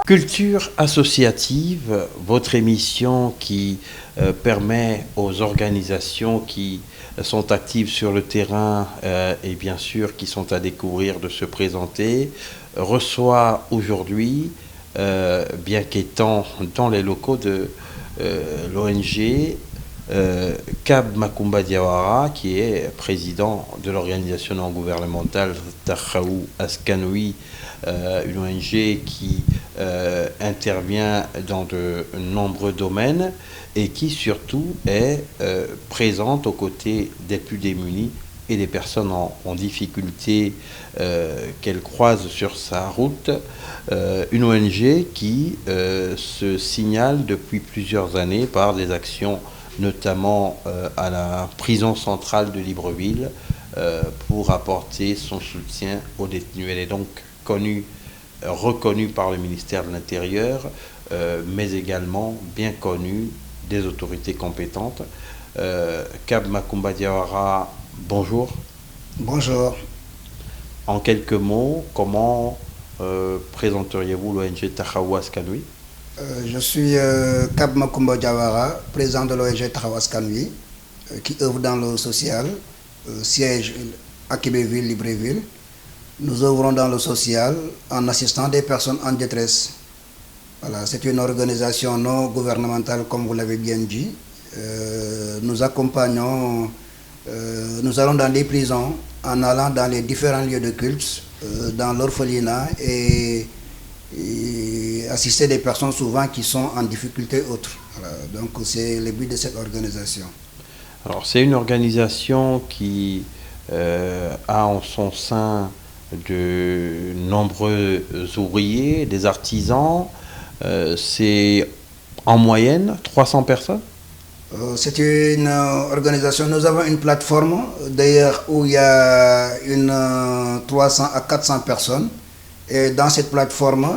Culture associative, votre émission qui permet aux organisations qui sont actives sur le terrain et bien sûr qui sont à découvrir de se présenter, reçoit aujourd'hui, bien qu'étant dans les locaux de l'ONG, Kab Makumba Diawara, qui est président de l'organisation non gouvernementale Tahaou Askanoui, une ONG qui intervient dans de nombreux domaines et qui surtout est présente aux côtés des plus démunis et des personnes en difficulté qu'elle croise sur sa route. Une ONG qui se signale depuis plusieurs années par des actions notamment à la prison centrale de Libreville pour apporter son soutien aux détenus. Elle est donc reconnue par le ministère de l'Intérieur, mais également bien connue des autorités compétentes. Kab Makumba Diawara, bonjour. Bonjour. En quelques mots, comment présenteriez-vous l'ONG Tahaou Askanoui? Je suis Kab Makumba Diawara, président de l'ONG Tahaou Askanoui, qui œuvre dans le social, siège à Kébéville, Libreville. Nous œuvrons dans le social en assistant des personnes en détresse. Voilà, c'est une organisation non gouvernementale, comme vous l'avez bien dit. Nous accompagnons, nous allons dans les prisons, en allant dans les différents lieux de culte, dans l'orphelinat et assister des personnes souvent qui sont en difficulté autre. Voilà, donc c'est le but de cette organisation. Alors c'est une organisation qui a en son sein de nombreux ouvriers, des artisans. C'est en moyenne 300 personnes. C'est une organisation, nous avons une plateforme d'ailleurs où il y a 300 à 400 personnes. Et dans cette plateforme,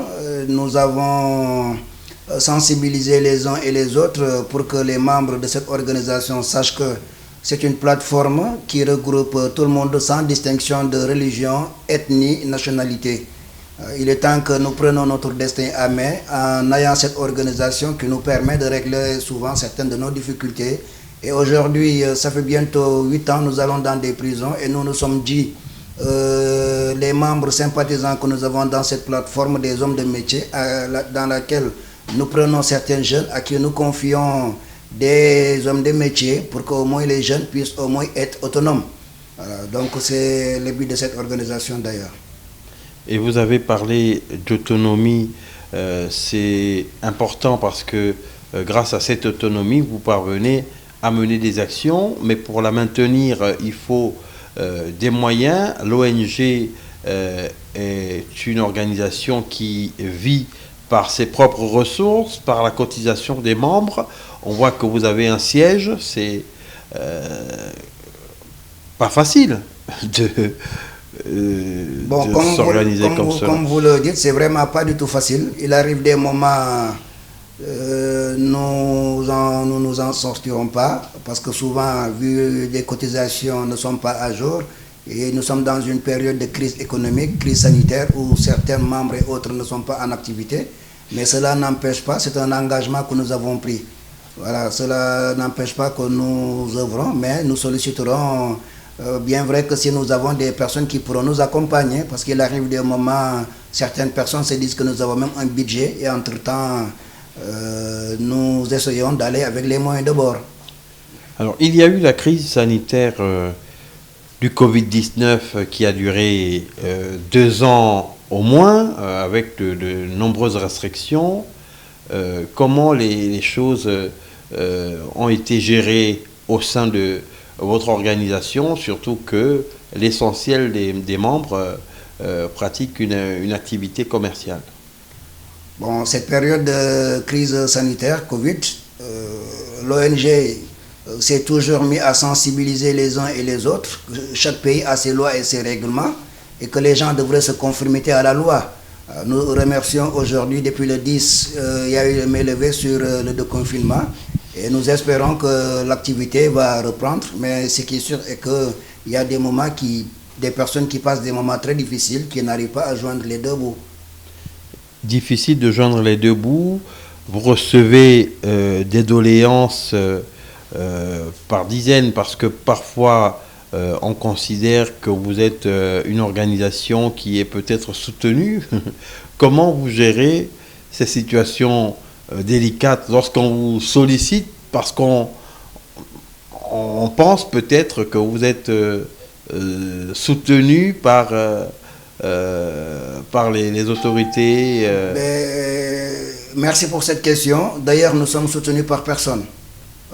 nous avons sensibilisé les uns et les autres pour que les membres de cette organisation sachent que c'est une plateforme qui regroupe tout le monde sans distinction de religion, ethnie, nationalité. Il est temps que nous prenions notre destin à main en ayant cette organisation qui nous permet de régler souvent certaines de nos difficultés. Et aujourd'hui, ça fait bientôt 8 ans, nous allons dans des prisons et nous nous sommes dit, les membres sympathisants que nous avons dans cette plateforme, des hommes de métier, dans laquelle nous prenons certains jeunes à qui nous confions des hommes de métier pour qu'au moins les jeunes puissent au moins être autonomes. Voilà, donc c'est le but de cette organisation d'ailleurs. Et vous avez parlé d'autonomie, c'est important parce que grâce à cette autonomie, vous parvenez à mener des actions, mais pour la maintenir, il faut des moyens. L'ONG est une organisation qui vit par ses propres ressources, par la cotisation des membres. On voit que vous avez un siège, c'est pas facile de s'organiser comme cela. Comme vous le dites, c'est vraiment pas du tout facile. Il arrive des moments, nous nous en sortirons pas, parce que souvent, vu les cotisations ne sont pas à jour, et nous sommes dans une période de crise économique, crise sanitaire, où certains membres et autres ne sont pas en activité. Mais cela n'empêche pas, c'est un engagement que nous avons pris. Voilà, cela n'empêche pas que nous œuvrons, mais nous solliciterons, bien vrai que si nous avons des personnes qui pourront nous accompagner, parce qu'il arrive des moments, certaines personnes se disent que nous avons même un budget, et entre-temps, nous essayons d'aller avec les moyens de bord. Alors, il y a eu la crise sanitaire du Covid-19 qui a duré 2 ans au moins, avec de nombreuses restrictions. Comment les choses ont été gérées au sein de votre organisation, surtout que l'essentiel des membres pratiquent une activité commerciale? Bon, cette période de crise sanitaire, Covid, l'ONG s'est toujours mis à sensibiliser les uns et les autres. Chaque pays a ses lois et ses règlements et que les gens devraient se conformer à la loi. Nous remercions aujourd'hui, depuis le 10, il y a eu une levée sur le déconfinement et nous espérons que l'activité va reprendre. Mais ce qui est sûr est qu'il y a des moments des personnes qui passent des moments très difficiles, qui n'arrivent pas à joindre les deux bouts. difficile de joindre les deux bouts. Vous recevez des doléances par dizaines parce que parfois on considère que vous êtes une organisation qui est peut-être soutenue. Comment vous gérez ces situations délicates lorsqu'on vous sollicite parce qu'on pense peut-être que vous êtes soutenu par les autorités Merci pour cette question. D'ailleurs, nous sommes soutenus par personne.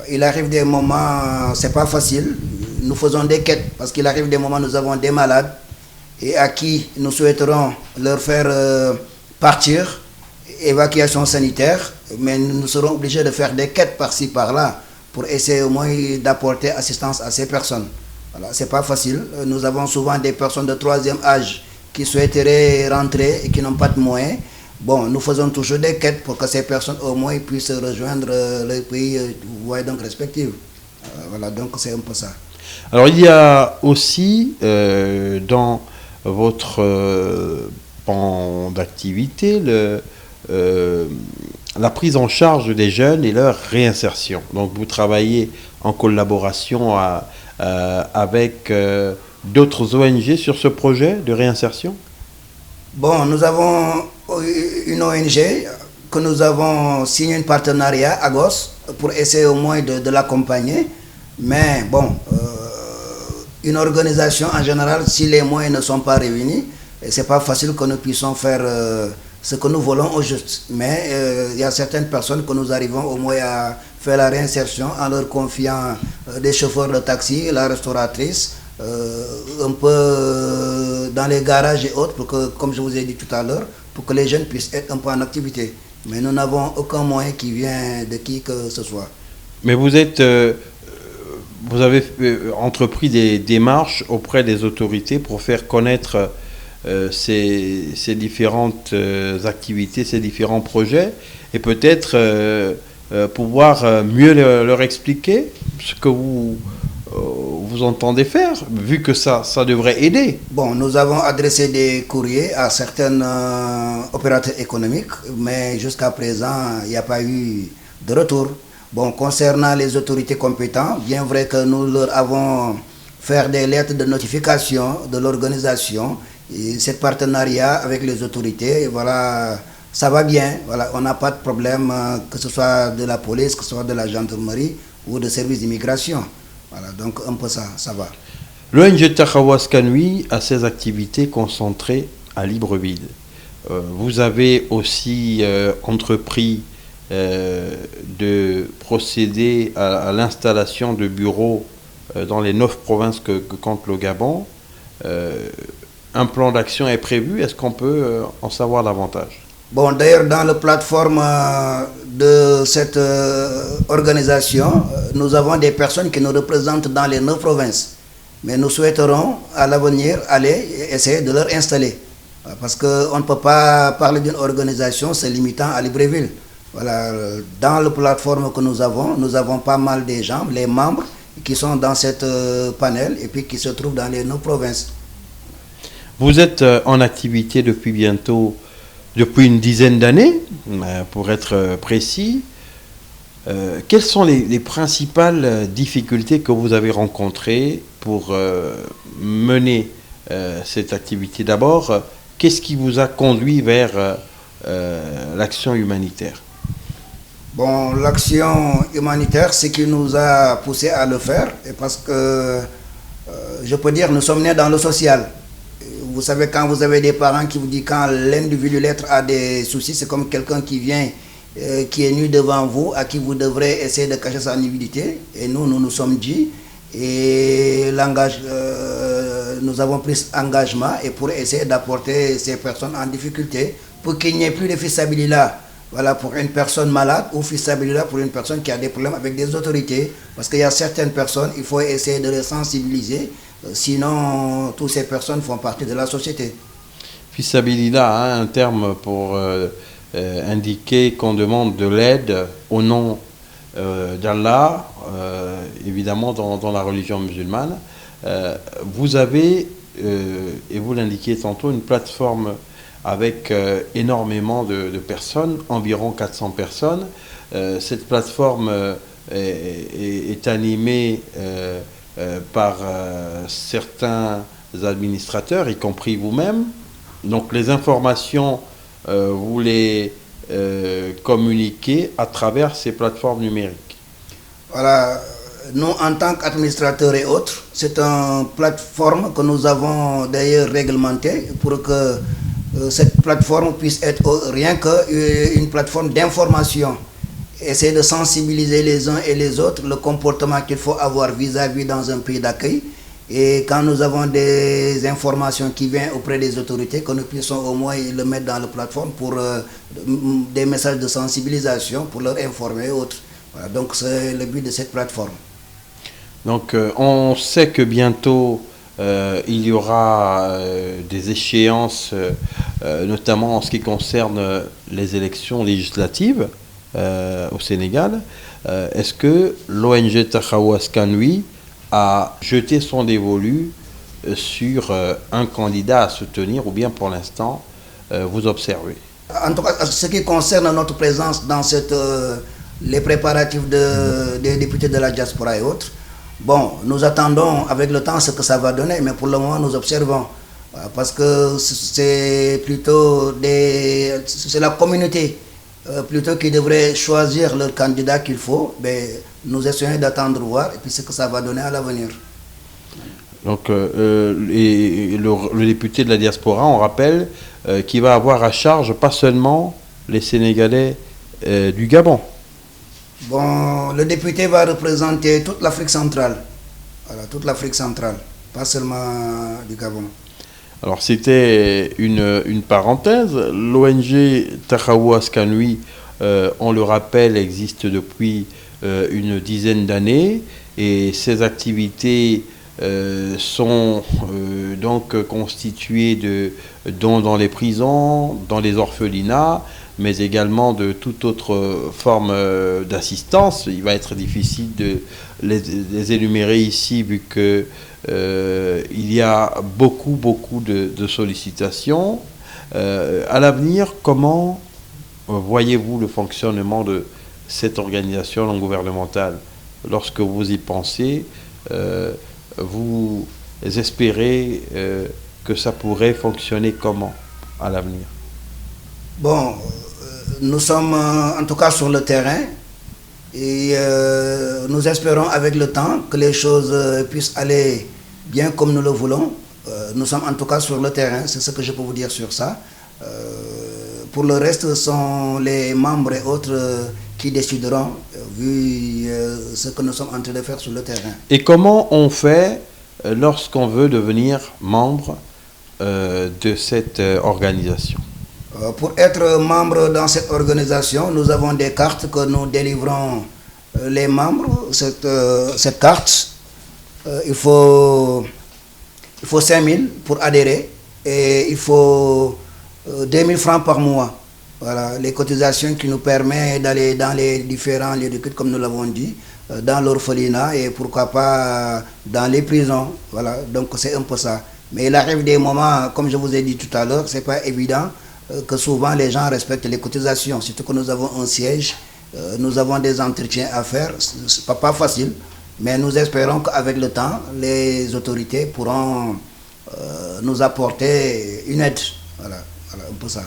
Il arrive des moments, c'est pas facile. Nous faisons des quêtes parce qu'il arrive des moments où nous avons des malades et à qui nous souhaiterons leur faire partir, évacuation sanitaire, mais nous serons obligés de faire des quêtes par-ci par-là pour essayer au moins d'apporter assistance à ces personnes. Voilà, c'est pas facile. Nous avons souvent des personnes de troisième âge qui souhaiteraient rentrer et qui n'ont pas de moyens. Bon, nous faisons toujours des quêtes pour que ces personnes au moins puissent rejoindre les pays respectifs. Voilà, donc c'est un peu ça. Alors il y a aussi dans votre pan d'activité la prise en charge des jeunes et leur réinsertion. Donc vous travaillez en collaboration avec d'autres ONG sur ce projet de réinsertion? Bon, nous avons une ONG que nous avons signé un partenariat à Agos pour essayer au moins de l'accompagner. Mais bon, une organisation en général, si les moyens ne sont pas réunis, c'est pas facile que nous puissions faire ce que nous voulons au juste. Mais il y a certaines personnes que nous arrivons au moins à faire la réinsertion en leur confiant des chauffeurs de taxi, la restauratrice, un peu dans les garages et autres, pour que, comme je vous ai dit tout à l'heure, pour que les jeunes puissent être un peu en activité. Mais nous n'avons aucun moyen qui vient de qui que ce soit. Mais vous avez entrepris des démarches auprès des autorités pour faire connaître ces différentes activités, ces différents projets, et peut-être pouvoir mieux leur expliquer ce que vous entendez faire, vu que ça devrait aider. Bon, nous avons adressé des courriers à certains opérateurs économiques, mais jusqu'à présent, il n'y a pas eu de retour. Bon, concernant les autorités compétentes, bien vrai que nous leur avons fait des lettres de notification de l'organisation, et ce partenariat avec les autorités, et voilà, ça va bien. Voilà, on n'a pas de problème, que ce soit de la police, que ce soit de la gendarmerie ou de service d'immigration. Voilà, donc un peu ça va. L'ONG Tahawas Kanui a ses activités concentrées à Libreville. Vous avez aussi entrepris de procéder à l'installation de bureaux dans les 9 provinces que compte le Gabon. Un plan d'action est prévu. Est-ce qu'on peut en savoir davantage? Bon, d'ailleurs, dans la plateforme de cette organisation, nous avons des personnes qui nous représentent dans les 9 provinces. Mais nous souhaiterons à l'avenir aller essayer de leur installer. Parce qu'on ne peut pas parler d'une organisation se limitant à Libreville. Voilà, dans la plateforme que nous avons pas mal de gens, les membres qui sont dans cette panel et puis qui se trouvent dans les 9 provinces. Vous êtes en activité depuis une dizaine d'années, pour être précis. Quelles sont les principales difficultés que vous avez rencontrées pour mener cette activité? D'abord, qu'est-ce qui vous a conduit vers l'action humanitaire? Bon, l'action humanitaire, ce qui nous a poussé à le faire, et parce que, je peux dire, nous sommes nés dans le social. Vous savez, quand vous avez des parents qui vous disent quand l'individu l'être a des soucis, c'est comme quelqu'un qui vient, qui est nu devant vous, à qui vous devrez essayer de cacher sa nudité. Et nous sommes dit, et nous avons pris cet engagement et pour essayer d'apporter ces personnes en difficulté, pour qu'il n'y ait plus de fissabilité. Voilà, pour une personne malade ou fissabilité pour une personne qui a des problèmes avec des autorités. Parce qu'il y a certaines personnes, il faut essayer de les sensibiliser. Sinon, toutes ces personnes font partie de la société. Fissabilité, hein, un terme pour indiquer qu'on demande de l'aide au nom d'Allah, évidemment dans la religion musulmane. Vous avez, et vous l'indiquiez tantôt, une plateforme avec énormément de personnes, environ 400 personnes. Cette plateforme est animée par certains administrateurs, y compris vous-même. Donc les informations, vous les communiquez à travers ces plateformes numériques. Voilà, nous en tant qu'administrateurs et autres, c'est une plateforme que nous avons d'ailleurs réglementée pour que cette plateforme puisse être rien qu'une plateforme d'information. Essayer de sensibiliser les uns et les autres le comportement qu'il faut avoir vis-à-vis dans un pays d'accueil. Et quand nous avons des informations qui viennent auprès des autorités, que nous puissions au moins le mettre dans la plateforme pour des messages de sensibilisation, pour leur informer et autres. Voilà, donc c'est le but de cette plateforme. Donc on sait que bientôt il y aura des échéances, notamment en ce qui concerne les élections législatives au Sénégal. Est-ce que l'ONG Taxawu Askan Wi a jeté son dévolu sur un candidat à soutenir, ou bien pour l'instant vous observez? En tout cas, ce qui concerne notre présence dans les préparatifs des députés de la diaspora et autres, bon, nous attendons avec le temps ce que ça va donner, mais pour le moment nous observons. Parce que c'est plutôt c'est la communauté plutôt qui devrait choisir le candidat qu'il faut. Mais nous essayons d'attendre voir et puis ce que ça va donner à l'avenir. Donc le député de la diaspora, on rappelle, qu'il va avoir à charge pas seulement les Sénégalais du Gabon. Bon, le député va représenter toute l'Afrique centrale. Voilà, toute l'Afrique centrale, pas seulement du Gabon. Alors c'était une parenthèse. L'ONG Taxawu Askan Wi, on le rappelle, existe depuis une dizaine d'années et ses activités sont donc constituées de dons dans les prisons, dans les orphelinats, mais également de toute autre forme d'assistance. Il va être difficile de les énumérer ici vu que il y a beaucoup de sollicitations. À l'avenir, comment voyez-vous le fonctionnement de cette organisation non gouvernementale? Lorsque vous y pensez, vous espérez que ça pourrait fonctionner comment à l'avenir? Bon, nous sommes en tout cas sur le terrain et nous espérons avec le temps que les choses puissent aller bien comme nous le voulons. Nous sommes en tout cas sur le terrain, c'est ce que je peux vous dire sur ça. Pour le reste, ce sont les membres et autres qui décideront vu ce que nous sommes en train de faire sur le terrain. Et comment on fait lorsqu'on veut devenir membre de cette organisation? Pour être membre dans cette organisation, nous avons des cartes que nous délivrons les membres. Cette carte, il faut 5 000 pour adhérer et il faut 2 000 francs par mois. Voilà, les cotisations qui nous permettent d'aller dans les différents lieux de culte, comme nous l'avons dit, dans l'orphelinat et pourquoi pas dans les prisons. Voilà, donc c'est un peu ça. Mais il arrive des moments, comme je vous ai dit tout à l'heure, c'est pas évident que souvent les gens respectent les cotisations. Surtout que nous avons un siège, nous avons des entretiens à faire. C'est pas facile, mais nous espérons qu'avec le temps, les autorités pourront nous apporter une aide. Voilà, un peu ça.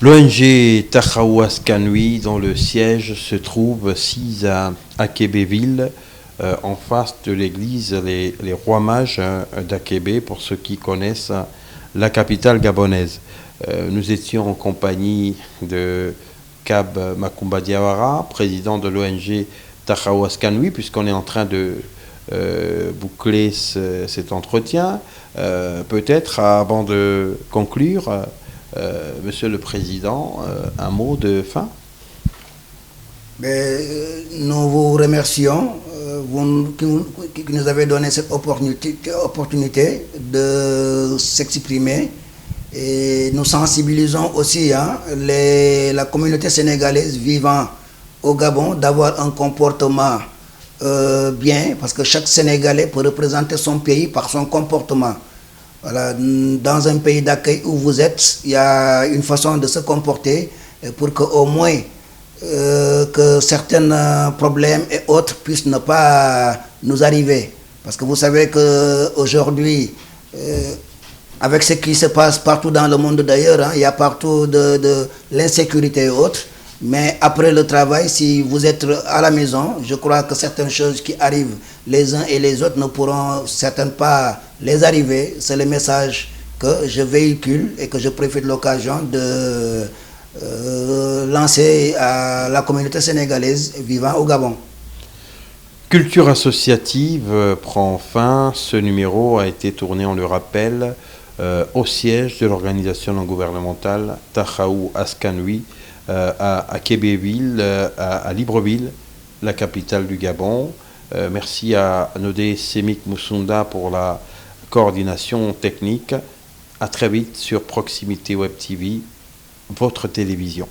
L'ONG Taxawu Askan Wi, dont le siège se trouve 6 à Kébéville, en face de l'église les Rois Mages d'Akébé, pour ceux qui connaissent la capitale gabonaise. Nous étions en compagnie de Kab Makumba Diawara, président de l'ONG Taxawu Askan Wi, puisqu'on est en train de boucler cet entretien. Peut-être avant de conclure, Monsieur le Président, un mot de fin? Nous vous remercions, vous qui nous avez donné cette opportunité de s'exprimer. Et nous sensibilisons aussi la communauté sénégalaise vivant au Gabon d'avoir un comportement bien, parce que chaque Sénégalais peut représenter son pays par son comportement. Voilà, dans un pays d'accueil où vous êtes, il y a une façon de se comporter pour qu'au moins que certains problèmes et autres puissent ne pas nous arriver. Parce que vous savez qu'aujourd'hui, avec ce qui se passe partout dans le monde d'ailleurs, hein, il y a partout de l'insécurité et autres. Mais après le travail, si vous êtes à la maison, je crois que certaines choses qui arrivent les uns et les autres ne pourront certainement pas les arriver. C'est le message que je véhicule et que je profite de l'occasion de lancer à la communauté sénégalaise vivant au Gabon. Culture associative prend fin. Ce numéro a été tourné, on le rappelle, au siège de l'organisation non gouvernementale Taxawu Askan Wi à Kébéville, à Libreville, la capitale du Gabon. Merci à Nodé Semik Moussunda pour la coordination technique. À très vite sur Proximité Web TV, votre télévision.